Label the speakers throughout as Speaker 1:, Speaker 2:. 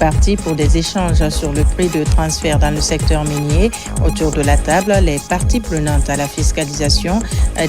Speaker 1: partis pour des échanges sur le prix de transfert dans le secteur minier. Autour de la table, les parties prenantes à la fiscalisation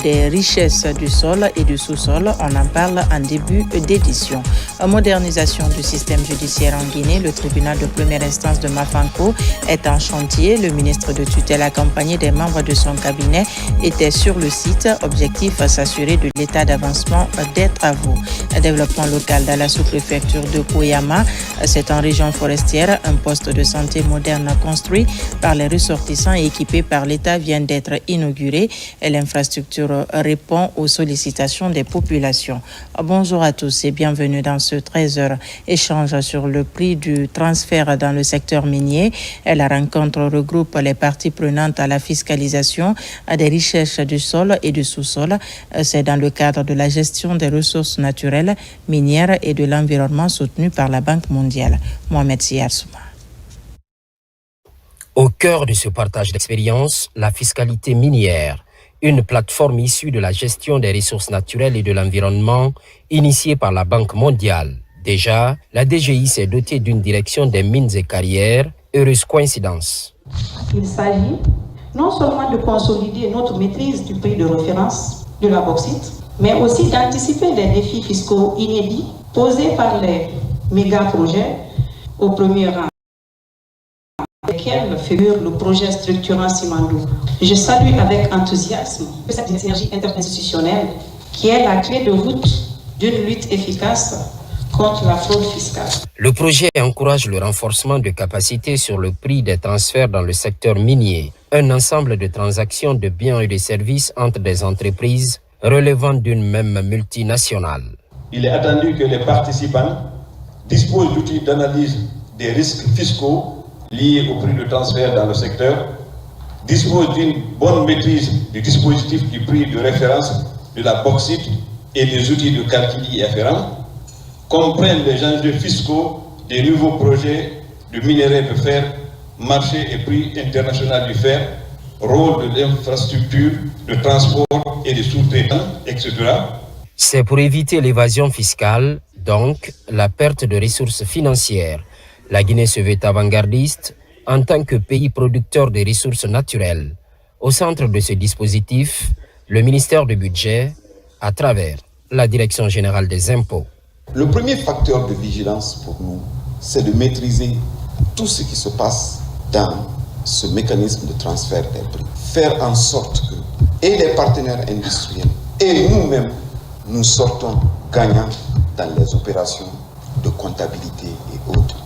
Speaker 1: des richesses du sol et du sous-sol. On en parle en début d'édition. Modernisation du système judiciaire en Guinée. Le tribunal de première instance de Mafanko est en chantier. Le ministre de tutelle accompagné des membres de son cabinet était sur le site. Objectif, s'assurer de l'état d'avancement des travaux. Développement local dans la sous-préfecture de Koyama. C'est en région forestière. Un poste de santé moderne construit par les ressortissants et équipé par l'État vient d'être inauguré. Et l'infrastructure répond aux sollicitations des populations. Bonjour à tous et bienvenue dans ce 13h échange sur le prix du transfert dans le secteur minier. La rencontre regroupe les parties prenantes à la fiscalisation des richesses du sol et du sous-sol. C'est dans le cadre de la gestion des ressources naturelles, minières et de l'environnement soutenu par la Banque mondiale. Mohamed Siyar Souma.
Speaker 2: Au cœur de ce partage d'expérience, la fiscalité minière, une plateforme issue de la gestion des ressources naturelles et de l'environnement initiée par la Banque mondiale. Déjà, la DGI s'est dotée d'une direction des mines et carrières. Heureuse coïncidence.
Speaker 3: Il s'agit non seulement de consolider notre maîtrise du prix de référence de la bauxite, mais aussi d'anticiper les défis fiscaux inédits posés par les méga-projets au premier rang, lesquels figure le projet structurant Simandou. Je salue avec enthousiasme cette synergie interinstitutionnelle qui est la clé de voûte d'une lutte efficace contre la fraude fiscale.
Speaker 2: Le projet encourage le renforcement de capacités sur le prix des transferts dans le secteur minier, un ensemble de transactions de biens et de services entre des entreprises relevant d'une même multinationale.
Speaker 4: Il est attendu que les participants disposent d'outils d'analyse des risques fiscaux liés au prix de transfert dans le secteur, disposent d'une bonne maîtrise du dispositif du prix de référence de la bauxite et des outils de calcul y afférents, comprennent les enjeux fiscaux des nouveaux projets de minerais de fer, marché et prix international du fer, rôle de l'infrastructure, de transport et de sous-traitants, etc.
Speaker 2: C'est pour éviter l'évasion fiscale, donc la perte de ressources financières. La Guinée se veut avant-gardiste en tant que pays producteur de ressources naturelles. Au centre de ce dispositif, le ministère du Budget, à travers la Direction générale des impôts.
Speaker 5: Le premier facteur de vigilance pour nous, c'est de maîtriser tout ce qui se passe dans ce mécanisme de transfert des prix. Faire en sorte que et les partenaires industriels et nous-mêmes, nous sortons gagnants dans les opérations de comptabilité et autres.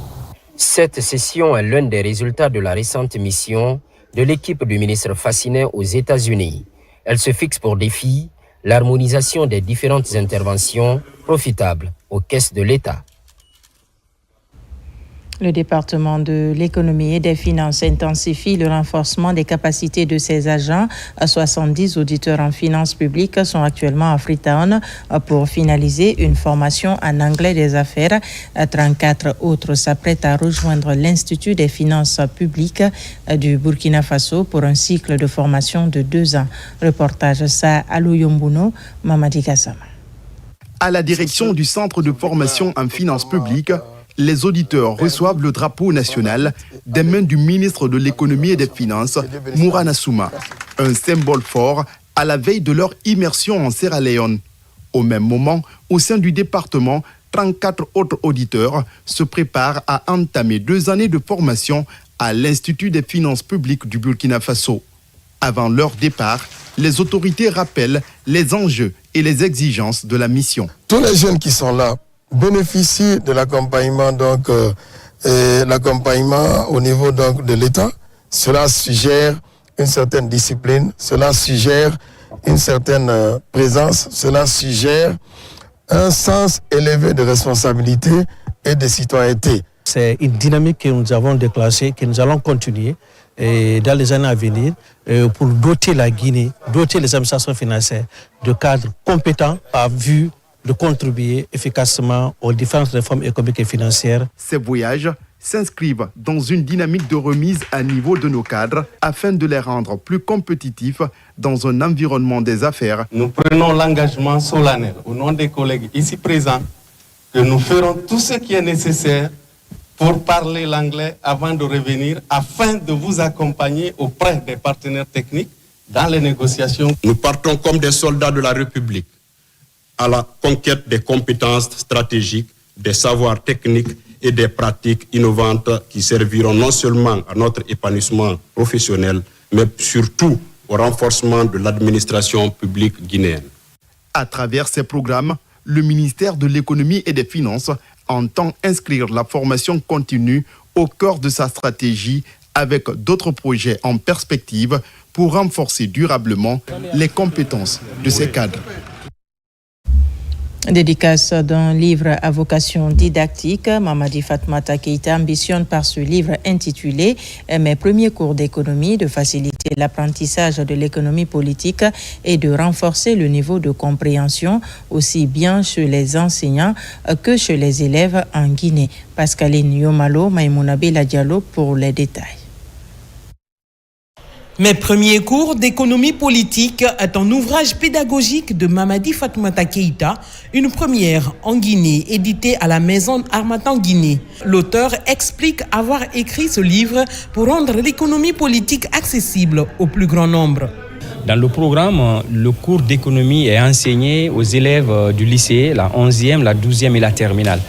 Speaker 2: Cette session est l'un des résultats de la récente mission de l'équipe du ministre Fassinet aux États-Unis. Elle se fixe pour défi l'harmonisation des différentes interventions profitables aux caisses de l'État.
Speaker 1: Le département de l'économie et des finances intensifie le renforcement des capacités de ses agents. 70 auditeurs en finances publiques sont actuellement à Freetown pour finaliser une formation en anglais des affaires. 34 autres s'apprêtent à rejoindre l'Institut des finances publiques du Burkina Faso pour un cycle de formation de 2 ans. Reportage Sa Aloyombuno, Mamadi Kassama.
Speaker 6: À la direction du Centre de formation en finances publiques, les auditeurs reçoivent le drapeau national des mains du ministre de l'économie et des finances, Mourana Souma, un symbole fort à la veille de leur immersion en Sierra Leone. Au même moment, au sein du département, 34 autres auditeurs se préparent à entamer 2 années de formation à l'Institut des finances publiques du Burkina Faso. Avant leur départ, les autorités rappellent les enjeux et les exigences de la mission.
Speaker 7: Tous les jeunes qui sont là bénéficient de l'accompagnement l'accompagnement au niveau donc de l'État. Cela suggère une certaine discipline, cela suggère une certaine présence, cela suggère un sens élevé de responsabilité et de citoyenneté.
Speaker 8: C'est une dynamique que nous avons déclenchée, que nous allons continuer dans les années à venir pour doter la Guinée, doter les administrations financières de cadres compétents à vue de contribuer efficacement aux différentes réformes économiques et financières.
Speaker 6: Ces voyages s'inscrivent dans une dynamique de remise à niveau de nos cadres afin de les rendre plus compétitifs dans un environnement des affaires.
Speaker 9: Nous prenons l'engagement solennel au nom des collègues ici présents que nous ferons tout ce qui est nécessaire pour parler l'anglais avant de revenir, afin de vous accompagner auprès des partenaires techniques dans les négociations.
Speaker 10: Nous partons comme des soldats de la République à la conquête des compétences stratégiques, des savoirs techniques et des pratiques innovantes qui serviront non seulement à notre épanouissement professionnel, mais surtout au renforcement de l'administration publique guinéenne.
Speaker 6: À travers ces programmes, le ministère de l'Économie et des Finances entend inscrire la formation continue au cœur de sa stratégie avec d'autres projets en perspective pour renforcer durablement les compétences de ces cadres.
Speaker 1: Dédicace d'un livre à vocation didactique, Mamadi Fatoumata Keïta ambitionne par ce livre intitulé « Mes premiers cours d'économie » de faciliter l'apprentissage de l'économie politique et de renforcer le niveau de compréhension aussi bien chez les enseignants que chez les élèves en Guinée. Pascaline Yomalo, Maïmouna Bella Diallo pour les détails.
Speaker 11: Mes premiers cours d'économie politique est un ouvrage pédagogique de Mamadi Fatoumata Keïta, une première en Guinée, édité à la maison Harmattan Guinée. L'auteur explique avoir écrit ce livre pour rendre l'économie politique accessible au plus grand nombre.
Speaker 12: Dans le programme, le cours d'économie est enseigné aux élèves du lycée, la 11e, la 12e et la terminale.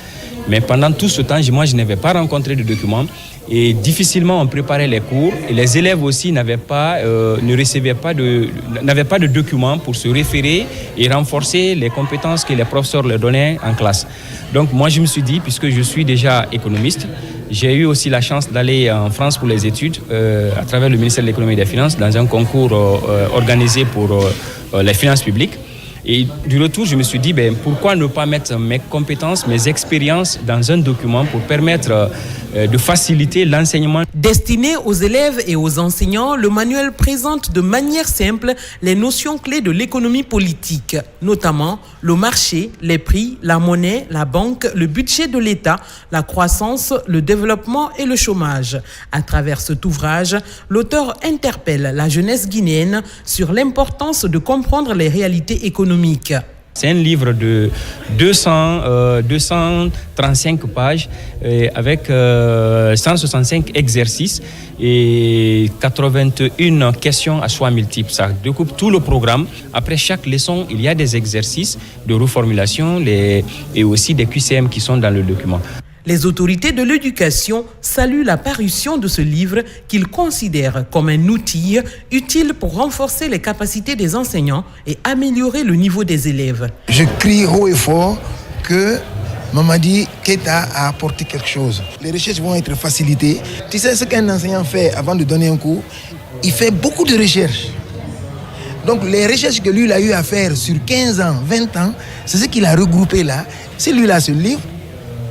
Speaker 12: Mais pendant tout ce temps, moi, je n'avais pas rencontré de documents et difficilement on préparait les cours. Et les élèves aussi n'avaient pas de documents pour se référer et renforcer les compétences que les professeurs leur donnaient en classe. Donc moi, je me suis dit, puisque je suis déjà économiste, j'ai eu aussi la chance d'aller en France pour les études à travers le ministère de l'Économie et des Finances dans un concours organisé pour les finances publiques. Et du retour, je me suis dit, pourquoi ne pas mettre mes compétences, mes expériences dans un document pour permettre de faciliter l'enseignement.
Speaker 11: Destiné aux élèves et aux enseignants, le manuel présente de manière simple les notions clés de l'économie politique, notamment le marché, les prix, la monnaie, la banque, le budget de l'État, la croissance, le développement et le chômage. À travers cet ouvrage, l'auteur interpelle la jeunesse guinéenne sur l'importance de comprendre les réalités économiques.
Speaker 12: C'est un livre de 235 pages avec 165 exercices et 81 questions à choix multiples. Ça découpe tout le programme. Après chaque leçon, il y a des exercices de reformulation et aussi des QCM qui sont dans le document.
Speaker 11: Les autorités de l'éducation saluent la parution de ce livre qu'ils considèrent comme un outil utile pour renforcer les capacités des enseignants et améliorer le niveau des élèves.
Speaker 13: Je crie haut et fort que Mamadi Keïta a apporté quelque chose. Les recherches vont être facilitées. Tu sais ce qu'un enseignant fait avant de donner un cours? Il fait beaucoup de recherches. Donc les recherches que lui il a eu à faire sur 15 ans, 20 ans, c'est ce qu'il a regroupé là. C'est lui là ce livre.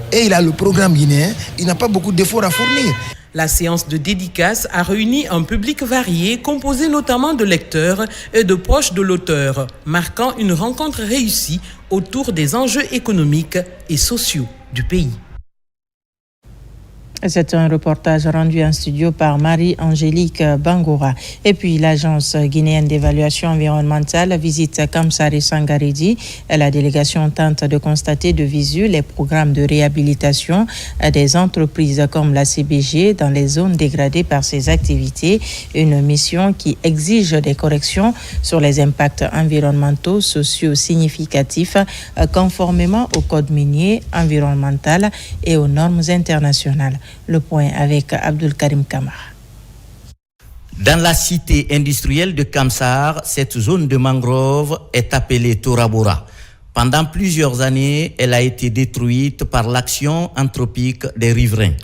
Speaker 13: Et il a le programme guinéen, il n'a pas beaucoup d'efforts à fournir.
Speaker 11: La séance de dédicace a réuni un public varié, composé notamment de lecteurs et de proches de l'auteur, marquant une rencontre réussie autour des enjeux économiques et sociaux du pays.
Speaker 1: C'est un reportage rendu en studio par Marie-Angélique Bangora. Et puis l'agence guinéenne d'évaluation environnementale visite Kamsari Sangaridi. La délégation tente de constater de visu les programmes de réhabilitation des entreprises comme la CBG dans les zones dégradées par ses activités. Une mission qui exige des corrections sur les impacts environnementaux, sociaux significatifs, conformément au code minier, environnemental et aux normes internationales. Le point avec Abdul Karim Kamara.
Speaker 14: Dans la cité industrielle de Kamsar, cette zone de mangrove est appelée Torabora. Pendant plusieurs années, elle a été détruite par l'action anthropique des riverains.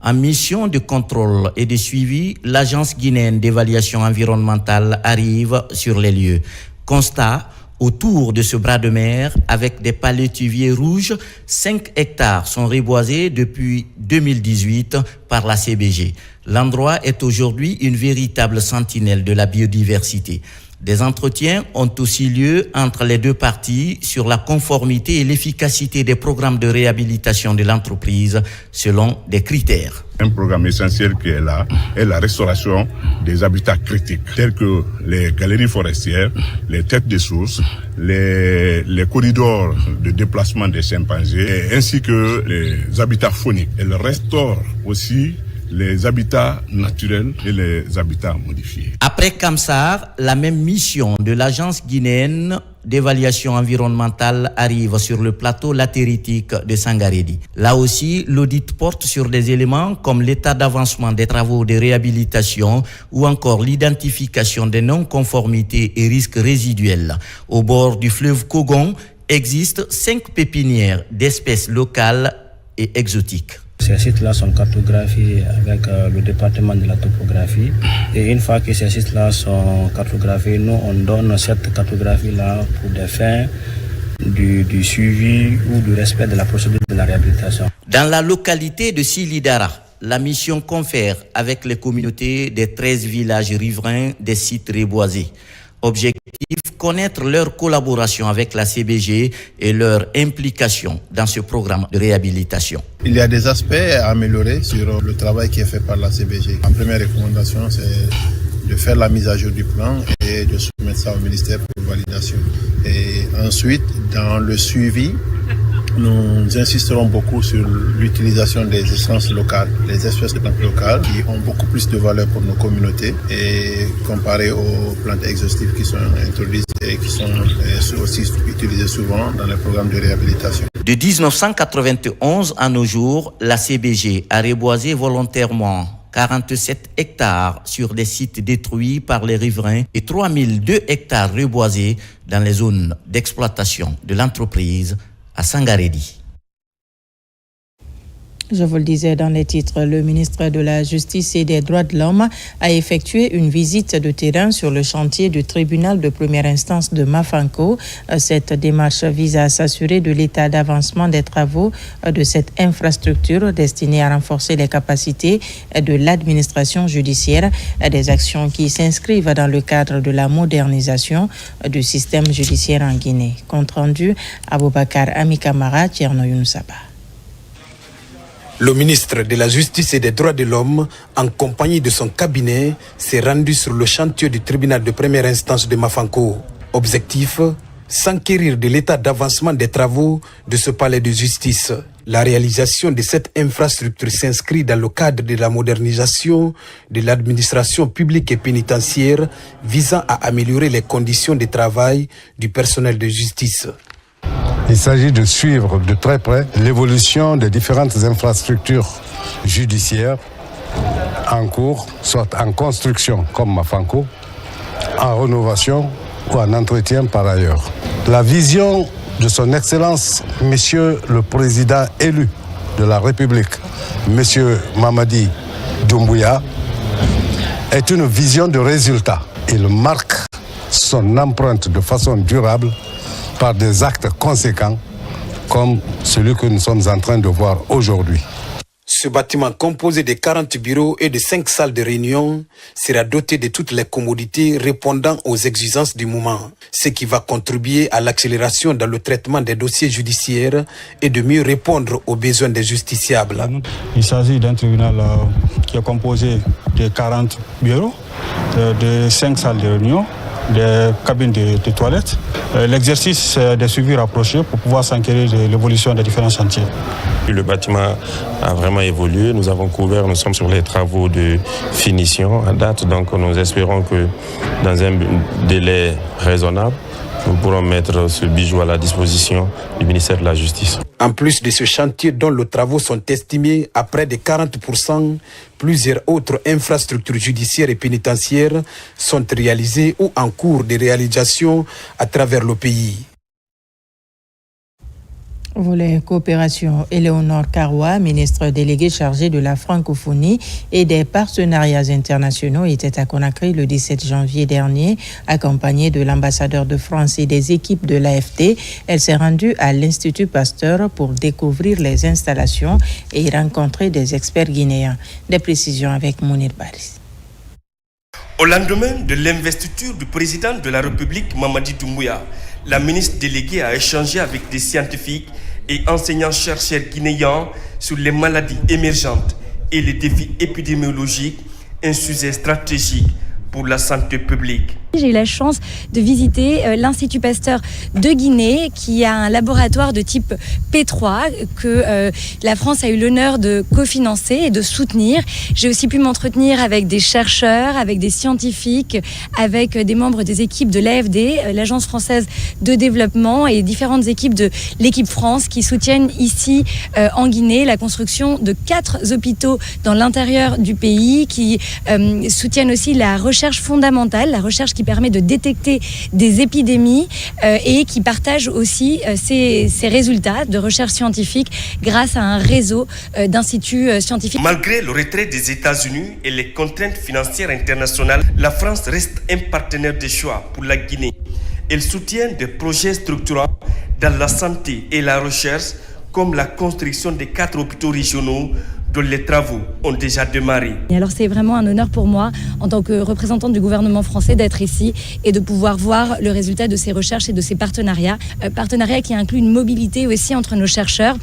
Speaker 14: En mission de contrôle et de suivi, l'agence guinéenne d'évaluation environnementale arrive sur les lieux. Constat: autour de ce bras de mer, avec des palétuviers rouges, 5 hectares sont reboisés depuis 2018 par la CBG. L'endroit est aujourd'hui une véritable sentinelle de la biodiversité. Des entretiens ont aussi lieu entre les deux parties sur la conformité et l'efficacité des programmes de réhabilitation de l'entreprise selon des critères.
Speaker 15: Un programme essentiel qui est là est la restauration des habitats critiques, tels que les galeries forestières, les têtes de sources, les corridors de déplacement des chimpanzés, ainsi que les habitats fauniques. Elle restaure aussi les habitats naturels et les habitats modifiés.
Speaker 14: Après Kamsar, la même mission de l'agence guinéenne d'évaluation environnementale arrive sur le plateau latéritique de Sangarédi. Là aussi, l'audit porte sur des éléments comme l'état d'avancement des travaux de réhabilitation ou encore l'identification des non-conformités et risques résiduels. Au bord du fleuve Kogon existent 5 pépinières d'espèces locales et exotiques.
Speaker 16: Ces sites-là sont cartographiés avec le département de la topographie. Et une fois que ces sites-là sont cartographiés, nous, on donne cette cartographie-là pour des fins du suivi ou du respect de la procédure de la réhabilitation.
Speaker 14: Dans la localité de Silidara, la mission confère avec les communautés des 13 villages riverains des sites reboisés. Objectif, connaître leur collaboration avec la CBG et leur implication dans ce programme de réhabilitation.
Speaker 17: Il y a des aspects à améliorer sur le travail qui est fait par la CBG. La première recommandation, c'est de faire la mise à jour du plan et de soumettre ça au ministère pour validation. Et ensuite, dans le suivi, nous insisterons beaucoup sur l'utilisation des essences locales, les espèces de plantes locales qui ont beaucoup plus de valeur pour nos communautés et comparé aux plantes exhaustives qui sont introduites et qui sont aussi utilisées souvent dans les programmes de réhabilitation.
Speaker 14: De 1991 à nos jours, la CBG a reboisé volontairement 47 hectares sur des sites détruits par les riverains et 3002 hectares reboisés dans les zones d'exploitation de l'entreprise à Sangarédi.
Speaker 1: Je vous le disais dans les titres, le ministre de la Justice et des Droits de l'Homme a effectué une visite de terrain sur le chantier du tribunal de première instance de Mafanko. Cette démarche vise à s'assurer de l'état d'avancement des travaux de cette infrastructure destinée à renforcer les capacités de l'administration judiciaire, des actions qui s'inscrivent dans le cadre de la modernisation du système judiciaire en Guinée. Compte rendu, Aboubakar Amikamara, Tierno Younoussaba.
Speaker 18: Le ministre de la Justice et des Droits de l'Homme, en compagnie de son cabinet, s'est rendu sur le chantier du tribunal de première instance de Mafanko. Objectif, s'enquérir de l'état d'avancement des travaux de ce palais de justice. La réalisation de cette infrastructure s'inscrit dans le cadre de la modernisation de l'administration publique et pénitentiaire visant à améliorer les conditions de travail du personnel de justice.
Speaker 19: Il s'agit de suivre de très près l'évolution des différentes infrastructures judiciaires en cours, soit en construction comme Mafanko, en rénovation ou en entretien par ailleurs. La vision de son Excellence, Monsieur le Président élu de la République, Monsieur Mamadi Doumbouya, est une vision de résultat. Il marque son empreinte de façon durable par des actes conséquents comme celui que nous sommes en train de voir aujourd'hui.
Speaker 18: Ce bâtiment composé de 40 bureaux et de 5 salles de réunion sera doté de toutes les commodités répondant aux exigences du moment, ce qui va contribuer à l'accélération dans le traitement des dossiers judiciaires et de mieux répondre aux besoins des justiciables.
Speaker 20: Il s'agit d'un tribunal qui est composé de 40 bureaux, de 5 salles de réunion, des cabines de toilettes. L'exercice des suivis rapprochés pour pouvoir s'enquérir de l'évolution des différents chantiers.
Speaker 21: Le bâtiment a vraiment évolué. Nous sommes sur les travaux de finition à date. Donc nous espérons que dans un délai raisonnable, nous pourrons mettre ce bijou à la disposition du ministère de la Justice.
Speaker 18: En plus de ce chantier dont les travaux sont estimés à près de 40%, plusieurs autres infrastructures judiciaires et pénitentiaires sont réalisées ou en cours de réalisation à travers le pays.
Speaker 1: Volet coopération, Éléonore Karoua, ministre déléguée chargée de la francophonie et des partenariats internationaux, était à Conakry le 17 janvier dernier, accompagnée de l'ambassadeur de France et des équipes de l'AFT. Elle s'est rendue à l'Institut Pasteur pour découvrir les installations et y rencontrer des experts guinéens. Des précisions avec Mounir Baris.
Speaker 3: Au lendemain de l'investiture du président de la République, Mamadi Doumbouya, la ministre déléguée a échangé avec des scientifiques et enseignants-chercheurs guinéens sur les maladies émergentes et les défis épidémiologiques, un sujet stratégique pour la santé publique.
Speaker 22: J'ai eu la chance de visiter l'Institut Pasteur de Guinée qui a un laboratoire de type P3 que la France a eu l'honneur de cofinancer et de soutenir. J'ai aussi pu m'entretenir avec des chercheurs, avec des scientifiques, avec des membres des équipes de l'AFD, l'Agence française de développement et différentes équipes de l'équipe France qui soutiennent ici en Guinée la construction de 4 hôpitaux dans l'intérieur du pays qui soutiennent aussi la recherche fondamentale, la recherche qui permet de détecter des épidémies et qui partage aussi ces résultats de recherche scientifique grâce à un réseau d'instituts scientifiques.
Speaker 3: Malgré le retrait des États-Unis et les contraintes financières internationales, la France reste un partenaire de choix pour la Guinée. Elle soutient des projets structurants dans la santé et la recherche, comme la construction des 4 hôpitaux régionaux dont les travaux ont déjà démarré.
Speaker 22: Et alors c'est vraiment un honneur pour moi, en tant que représentante du gouvernement français, d'être ici et de pouvoir voir le résultat de ces recherches et de ces partenariats. Partenariats qui incluent une mobilité aussi entre nos chercheurs.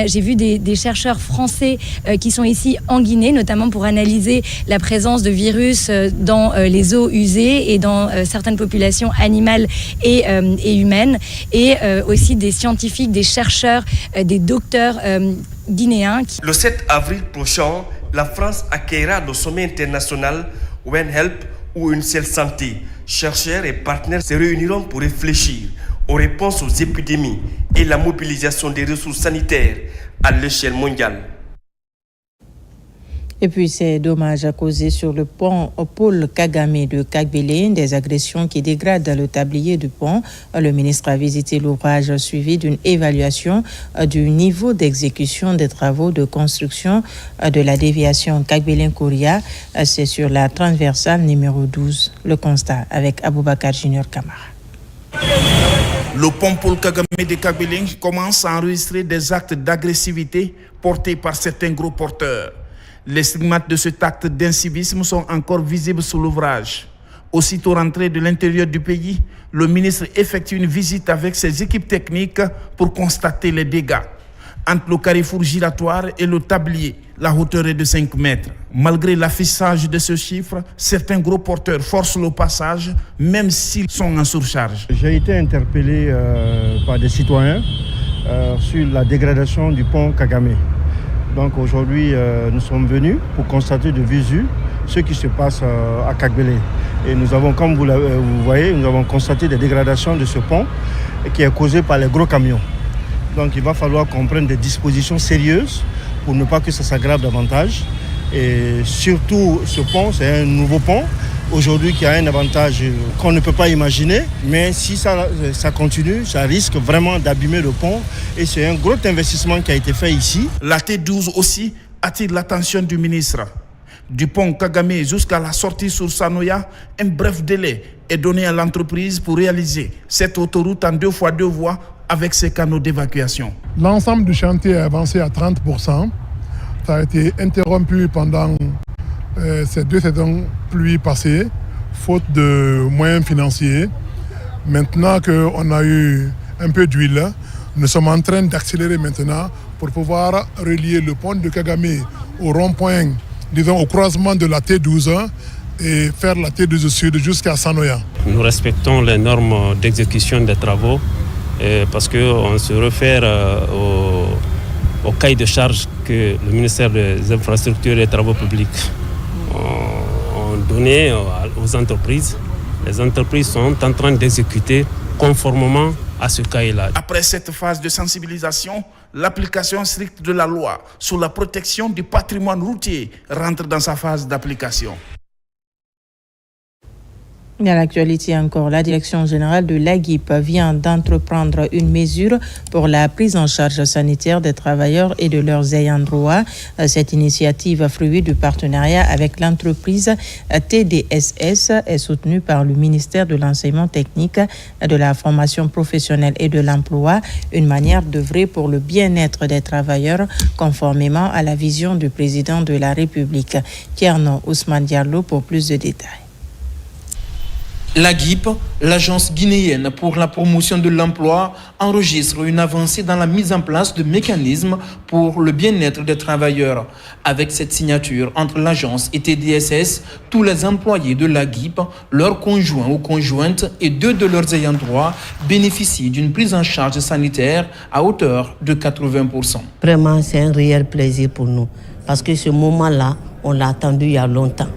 Speaker 22: J'ai vu des chercheurs français qui sont ici en Guinée, notamment pour analyser la présence de virus dans les eaux usées et dans certaines populations animales et humaines. Et aussi des scientifiques, des chercheurs, des docteurs guinéens.
Speaker 3: Le 7 avril prochain, la France accueillera le sommet international One Health ou Une seule santé. Chercheurs et partenaires se réuniront pour réfléchir aux réponses aux épidémies et la mobilisation des ressources sanitaires à l'échelle mondiale.
Speaker 1: Et puis, ces dommages causés sur le pont Paul Kagame de Kagbele, des agressions qui dégradent le tablier du pont. Le ministre a visité l'ouvrage suivi d'une évaluation du niveau d'exécution des travaux de construction de la déviation Kagbele-Kouria. C'est sur la transversale numéro 12. Le constat avec Aboubakar Junior Kamara.
Speaker 23: Le pont Paul Kagame de Kagbele commence à enregistrer des actes d'agressivité portés par certains gros porteurs. Les stigmates de cet acte d'incivisme sont encore visibles sur l'ouvrage. Aussitôt rentré de l'intérieur du pays, le ministre effectue une visite avec ses équipes techniques pour constater les dégâts. Entre le carrefour giratoire et le tablier, la hauteur est de 5 mètres. Malgré l'affichage de ce chiffre, certains gros porteurs forcent le passage, même s'ils sont en surcharge.
Speaker 24: J'ai été interpellé par des citoyens sur la dégradation du pont Kagame. Donc aujourd'hui, nous sommes venus pour constater de visu ce qui se passe à Kagbele. Et nous avons, comme vous voyez, nous avons constaté des dégradations de ce pont qui est causé par les gros camions. Donc il va falloir qu'on prenne des dispositions sérieuses pour ne pas que ça s'aggrave davantage. Et surtout, ce pont, c'est un nouveau pont. Aujourd'hui, qui a un avantage qu'on ne peut pas imaginer. Mais si ça continue, ça risque vraiment d'abîmer le pont. Et c'est un gros investissement qui a été fait ici.
Speaker 23: La T12 aussi attire l'attention du ministre. Du pont Kagame jusqu'à la sortie sur Sanoya, un bref délai est donné à l'entreprise pour réaliser cette autoroute en 2x2 voies avec ses canaux d'évacuation.
Speaker 25: L'ensemble du chantier est avancé à 30%. Ça a été interrompu pendant ces 2 saisons pluies passées, faute de moyens financiers. Maintenant qu'on a eu un peu d'huile, nous sommes en train d'accélérer maintenant pour pouvoir relier le pont de Kagame au rond-point, disons au croisement de la T12 et faire la T12 Sud jusqu'à Sanoya.
Speaker 21: Nous respectons les normes d'exécution des travaux parce qu'on se réfère au cahier de charge que le ministère des Infrastructures et des Travaux publics ont donné aux entreprises. Les entreprises sont en train d'exécuter conformément à ce cahier-là.
Speaker 23: Après cette phase de sensibilisation, l'application stricte de la loi sur la protection du patrimoine routier rentre dans sa phase d'application.
Speaker 1: Et à l'actualité encore, la Direction générale de l'AGIP vient d'entreprendre une mesure pour la prise en charge sanitaire des travailleurs et de leurs ayants droit. Cette initiative, fruit du partenariat avec l'entreprise TDSS, est soutenue par le ministère de l'Enseignement technique, de la formation professionnelle et de l'emploi, une manière d'œuvrer pour le bien-être des travailleurs conformément à la vision du président de la République. Tierno Ousmane Diallo pour plus de détails.
Speaker 2: L'AGIP, l'Agence guinéenne pour la promotion de l'emploi, enregistre une avancée dans la mise en place de mécanismes pour le bien-être des travailleurs. Avec cette signature entre l'agence et TDSS, tous les employés de l'AGIP, leurs conjoints ou conjointes et 2 de leurs ayants droit bénéficient d'une prise en charge sanitaire à hauteur de 80%.
Speaker 4: Vraiment, c'est un réel plaisir pour nous parce que ce moment-là, on l'a attendu il y a longtemps.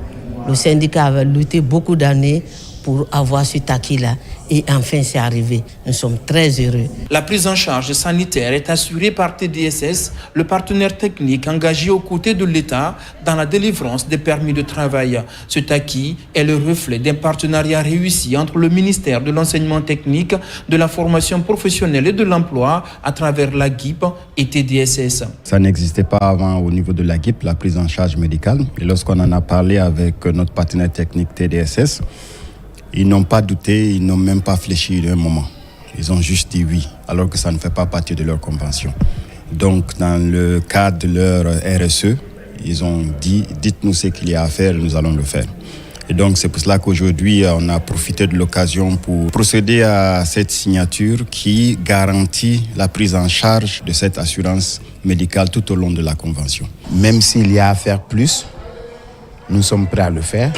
Speaker 4: Le syndicat avait lutté beaucoup d'années pour avoir ce acquis-là. Et enfin, c'est arrivé. Nous sommes très heureux.
Speaker 2: La prise en charge sanitaire est assurée par TDSS, le partenaire technique engagé aux côtés de l'État dans la délivrance des permis de travail. Cet acquis est le reflet d'un partenariat réussi entre le ministère de l'Enseignement technique, de la formation professionnelle et de l'emploi à travers l'AGIP et TDSS.
Speaker 5: Ça n'existait pas avant au niveau de l'AGIP, la prise en charge médicale. Et lorsqu'on en a parlé avec notre partenaire technique TDSS, ils n'ont pas douté, ils n'ont même pas fléchi d'un moment. Ils ont juste dit oui, alors que ça ne fait pas partie de leur convention. Donc, dans le cadre de leur RSE, ils ont dit, dites-nous ce qu'il y a à faire, nous allons le faire. Et donc, c'est pour cela qu'aujourd'hui, on a profité de l'occasion pour procéder à cette signature qui garantit la prise en charge de cette assurance médicale tout au long de la convention.
Speaker 7: Même s'il y a à faire plus, nous sommes prêts à le faire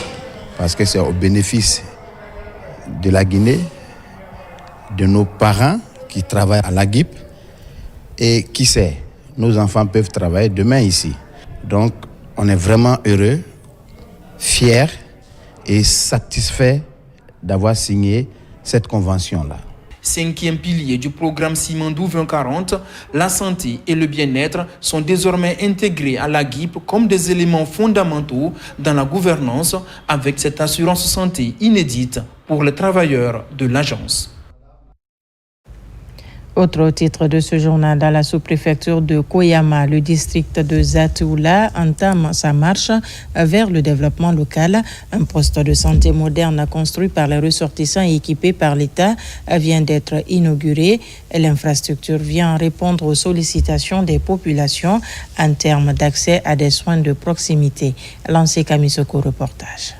Speaker 7: parce que c'est au bénéfice de la Guinée, de nos parents qui travaillent à l'AGIP et qui sait, nos enfants peuvent travailler demain ici. Donc, on est vraiment heureux, fiers et satisfaits d'avoir signé cette convention-là.
Speaker 2: 5e pilier du programme Simandou 2040, la santé et le bien-être sont désormais intégrés à l'AGIP comme des éléments fondamentaux dans la gouvernance avec cette assurance santé inédite pour les travailleurs de l'agence.
Speaker 1: Autre titre de ce journal, dans la sous-préfecture de Koyama, le district de Zatoula entame sa marche vers le développement local. Un poste de santé moderne construit par les ressortissants et équipé par l'État vient d'être inauguré. L'infrastructure vient répondre aux sollicitations des populations en termes d'accès à des soins de proximité. Lancé Kamisoko, reportage.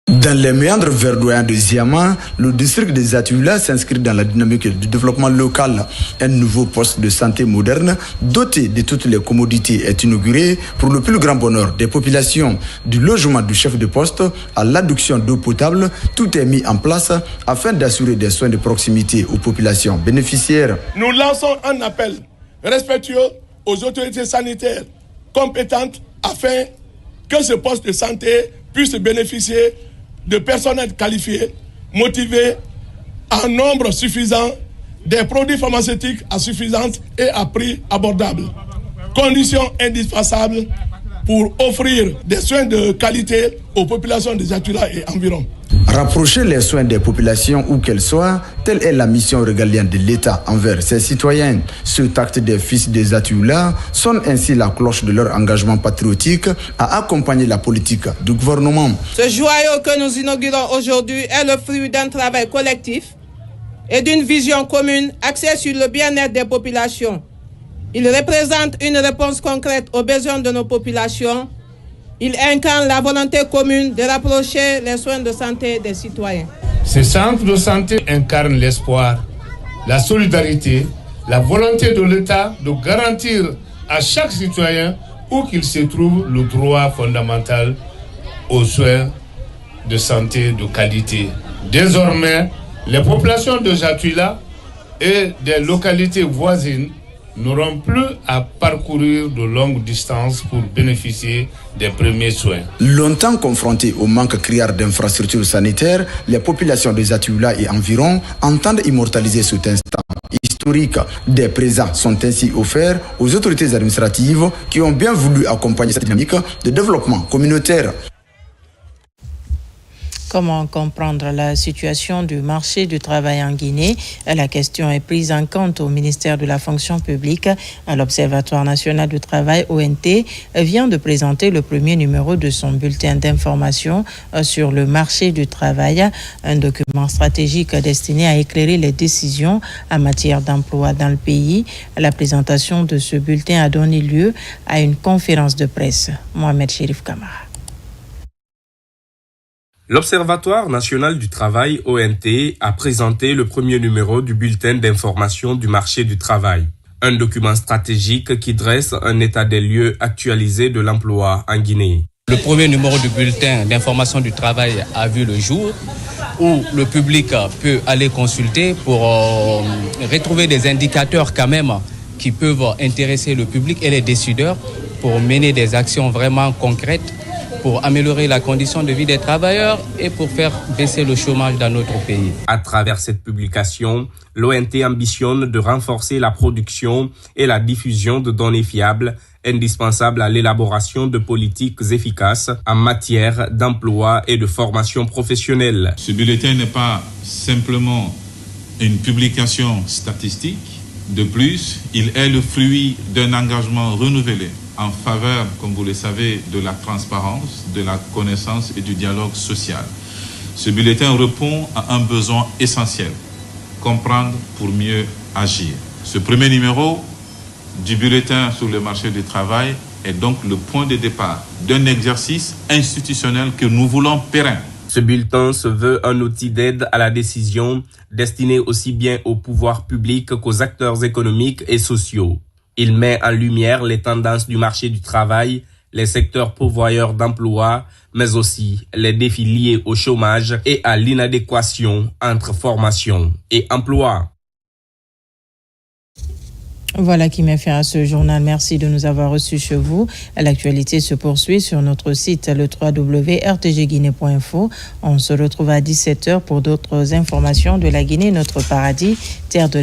Speaker 8: Dans les méandres verdoyants de Ziama, le district de Zatoula s'inscrit dans la dynamique du développement local. Un nouveau poste de santé moderne, doté de toutes les commodités, est inauguré pour le plus grand bonheur des populations. Du logement du chef de poste à l'adduction d'eau potable, tout est mis en place afin d'assurer des soins de proximité aux populations bénéficiaires.
Speaker 26: Nous lançons un appel respectueux aux autorités sanitaires compétentes afin que ce poste de santé puisse bénéficier de personnel qualifié, motivé, en nombre suffisant, des produits pharmaceutiques à suffisance et à prix abordable. Condition indispensable pour offrir des soins de qualité aux populations de Zatoula et environ.
Speaker 8: Rapprocher les soins des populations où qu'elles soient, telle est la mission régalienne de l'État envers ses citoyens. Ce acte des fils de Zatoula sonne ainsi la cloche de leur engagement patriotique à accompagner la politique du gouvernement.
Speaker 27: Ce joyau que nous inaugurons aujourd'hui est le fruit d'un travail collectif et d'une vision commune axée sur le bien-être des populations. Il représente une réponse concrète aux besoins de nos populations. Il incarne la volonté commune de rapprocher les soins de santé des citoyens.
Speaker 26: Ces centres de santé incarnent l'espoir, la solidarité, la volonté de l'État de garantir à chaque citoyen, où qu'il se trouve, le droit fondamental aux soins de santé de qualité. Désormais, les populations de Zatoula et des localités voisines n'auront plus à parcourir de longues distances pour bénéficier des premiers soins.
Speaker 8: Longtemps confrontées au manque criard d'infrastructures sanitaires, les populations de Zatoula et environ entendent immortaliser cet instant historique. Des présents sont ainsi offerts aux autorités administratives qui ont bien voulu accompagner cette dynamique de développement communautaire.
Speaker 1: Comment comprendre la situation du marché du travail en Guinée? La question est prise en compte au ministère de la fonction publique. L'Observatoire national du travail, ONT, vient de présenter le premier numéro de son bulletin d'information sur le marché du travail, un document stratégique destiné à éclairer les décisions en matière d'emploi dans le pays. La présentation de ce bulletin a donné lieu à une conférence de presse. Mohamed Chérif Kamara.
Speaker 3: L'Observatoire national du travail, ONT, a présenté le premier numéro du bulletin d'information du marché du travail. Un document stratégique qui dresse un état des lieux actualisé de l'emploi en Guinée.
Speaker 6: Le premier numéro du bulletin d'information du travail a vu le jour, où le public peut aller consulter pour retrouver des indicateurs quand même qui peuvent intéresser le public et les décideurs pour mener des actions vraiment concrètes pour améliorer la condition de vie des travailleurs et pour faire baisser le chômage dans notre pays.
Speaker 3: À travers cette publication, l'ONT ambitionne de renforcer la production et la diffusion de données fiables indispensables à l'élaboration de politiques efficaces en matière d'emploi et de formation professionnelle.
Speaker 9: Ce bulletin n'est pas simplement une publication statistique. De plus, il est le fruit d'un engagement renouvelé en faveur, comme vous le savez, de la transparence, de la connaissance et du dialogue social. Ce bulletin répond à un besoin essentiel, comprendre pour mieux agir. Ce premier numéro du bulletin sur le marché du travail est donc le point de départ d'un exercice institutionnel que nous voulons pérenne.
Speaker 3: Ce bulletin se veut un outil d'aide à la décision destiné aussi bien au pouvoir public qu'aux acteurs économiques et sociaux. Il met en lumière les tendances du marché du travail, les secteurs pourvoyeurs d'emploi, mais aussi les défis liés au chômage et à l'inadéquation entre formation et emploi.
Speaker 1: Voilà qui met fin à ce journal. Merci de nous avoir reçus chez vous. L'actualité se poursuit sur notre site le www.rtgguinée.info. On se retrouve à 17h pour d'autres informations de la Guinée, notre paradis, terre de